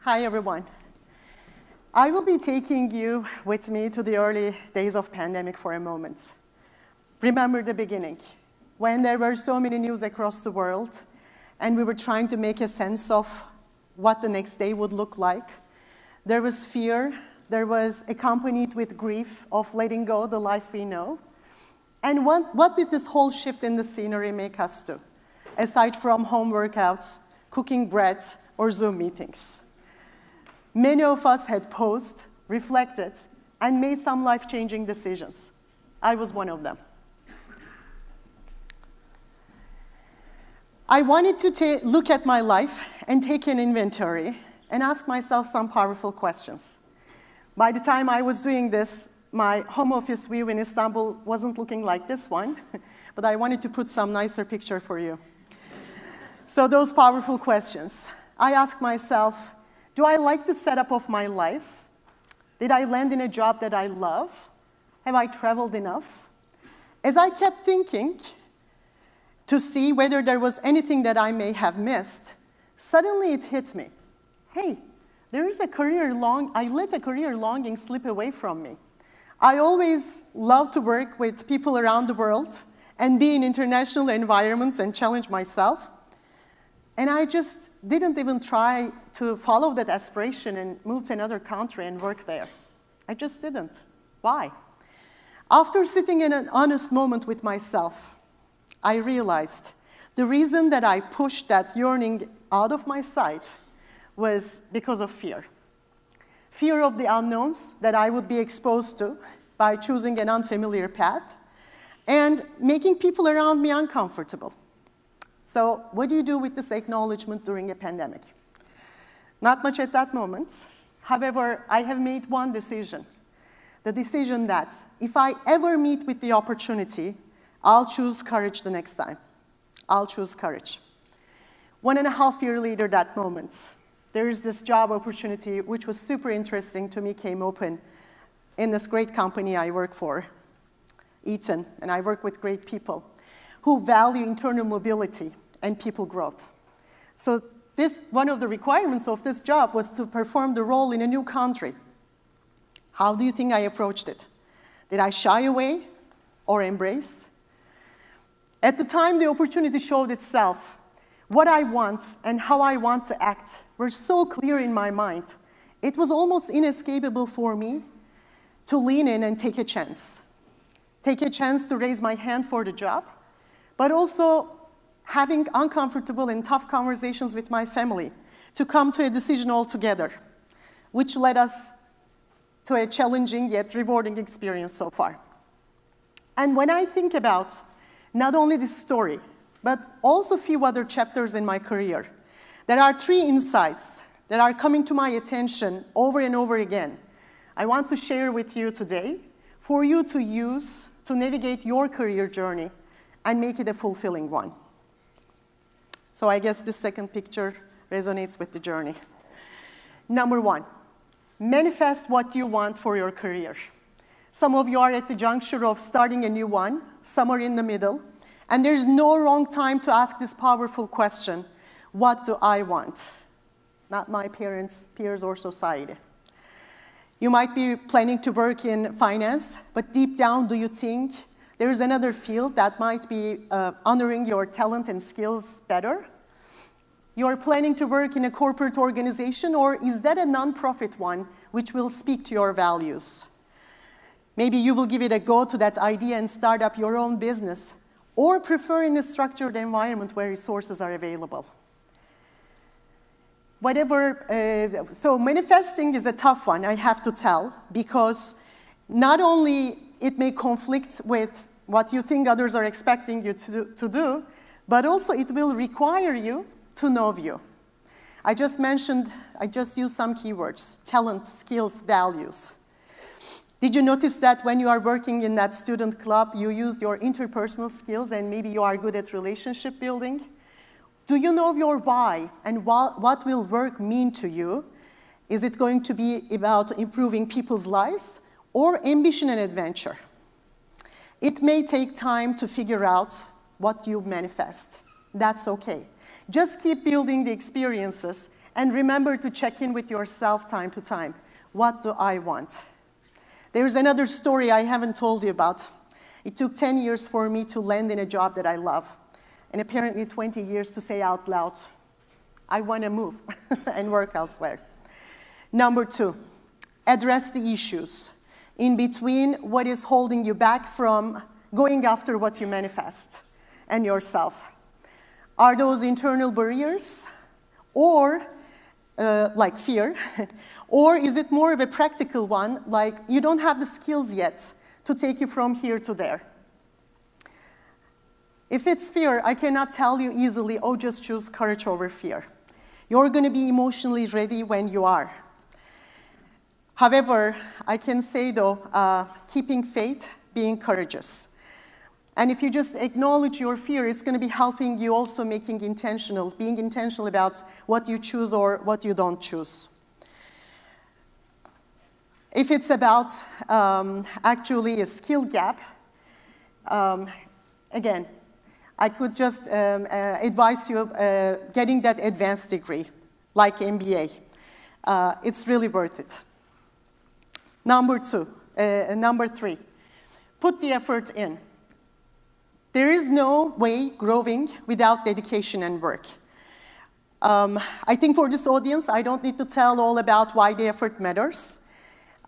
Hi, everyone. I will be taking you with me to the early days of pandemic for a moment. Remember the beginning, when there were so many news across the world, and we were trying to make a sense of what the next day would look like. There was fear, there was accompanied with grief of letting go the life we know. And what did this whole shift in the scenery make us do, aside from home workouts, cooking bread, or Zoom meetings? Many of us had paused, reflected, and made some life-changing decisions. I was one of them. I wanted to look at my life and take an inventory and ask myself some powerful questions. By the time I was doing this, my home office view in Istanbul wasn't looking like this one, but I wanted to put some nicer picture for you. So those powerful questions. I asked myself, do I like the setup of my life? Did I land in a job that I love? Have I traveled enough? As I kept thinking to see whether there was anything that I may have missed, suddenly it hit me. Hey, I let a career longing slip away from me. I always loved to work with people around the world and be in international environments and challenge myself. And I just didn't even try to follow that aspiration and move to another country and work there. I just didn't. Why? After sitting in an honest moment with myself, I realized the reason that I pushed that yearning out of my sight was because of fear. Fear of the unknowns that I would be exposed to by choosing an unfamiliar path and making people around me uncomfortable. So what do you do with this acknowledgement during a pandemic? Not much at that moment. However, I have made one decision. The decision that if I ever meet with the opportunity, I'll choose courage the next time. I'll choose courage. 1.5 years later, that moment, there's this job opportunity which was super interesting to me, came open in this great company I work for, Eaton, and I work with great people who value internal mobility and people growth. So one of the requirements of this job was to perform the role in a new country. How do you think I approached it? Did I shy away or embrace? At the time the opportunity showed itself, what I want and how I want to act were so clear in my mind. It was almost inescapable for me to lean in and take a chance. Take a chance to raise my hand for the job, but also having uncomfortable and tough conversations with my family to come to a decision altogether, which led us to a challenging yet rewarding experience so far. And when I think about not only this story, but also a few other chapters in my career, there are 3 insights that are coming to my attention over and over again. I want to share with you today for you to use to navigate your career journey and make it a fulfilling one. So I guess this second picture resonates with the journey. Number 1, manifest what you want for your career. Some of you are at the juncture of starting a new one, some are in the middle, and there's no wrong time to ask this powerful question, what do I want? Not my parents, peers, or society. You might be planning to work in finance, but deep down, do you think there is another field that might be honoring your talent and skills better? You're planning to work in a corporate organization, or is that a nonprofit one which will speak to your values? Maybe you will give it a go to that idea and start up your own business, or prefer in a structured environment where resources are available. So manifesting is a tough one, I have to tell, because not only it may conflict with what you think others are expecting you to do, but also it will require you to know you. I just used some keywords, talent, skills, values. Did you notice that when you are working in that student club, you used your interpersonal skills and maybe you are good at relationship building? Do you know your why and what will work mean to you? Is it going to be about improving people's lives or ambition and adventure? It may take time to figure out what you manifest. That's okay. Just keep building the experiences And remember to check in with yourself time to time. What do I want? There's another story I haven't told you about. It took 10 years for me to land in a job that I love, and apparently 20 years to say out loud, I want to move and work elsewhere. Number 2, address the issues in between what is holding you back from going after what you manifest and yourself. Are those internal barriers, or like fear, or is it more of a practical one, like you don't have the skills yet to take you from here to there? If it's fear, I cannot tell you easily, oh, just choose courage over fear. You're going to be emotionally ready when you are. However, I can say, though, keeping faith, being courageous. And if you just acknowledge your fear, it's going to be helping you also being intentional about what you choose or what you don't choose. If it's about actually a skill gap, again, I could just advise you getting that advanced degree, like MBA. It's really worth it. Number 3, put the effort in. There is no way growing without dedication and work. I think for this audience, I don't need to tell all about why the effort matters.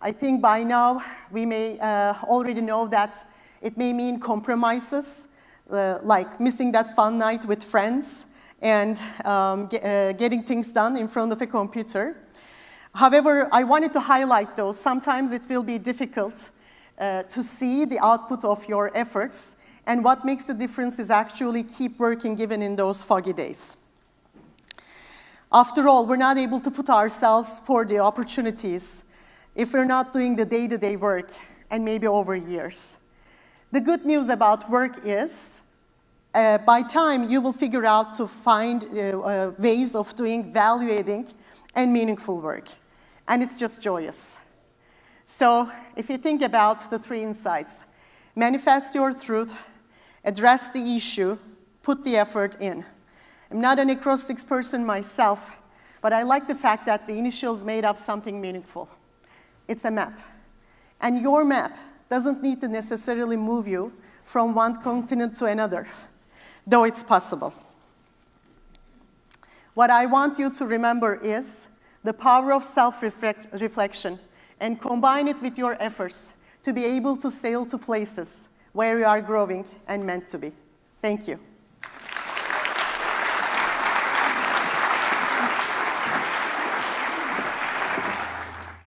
I think by now, we may already know that it may mean compromises, like missing that fun night with friends and getting things done in front of a computer. However, I wanted to highlight those. Sometimes it will be difficult to see the output of your efforts, and what makes the difference is actually keep working even in those foggy days. After all, we're not able to put ourselves for the opportunities if we're not doing the day-to-day work, and maybe over years. The good news about work is, by time, you will figure out to find ways of doing value-adding and meaningful work. And it's just joyous. So if you think about the 3 insights, manifest your truth, address the issue, put the effort in. I'm not an acrostics person myself, but I like the fact that the initials made up something meaningful. It's a map. And your map doesn't need to necessarily move you from one continent to another, though it's possible. What I want you to remember is the power of self-reflection, and combine it with your efforts to be able to sail to places where you are growing and meant to be. Thank you.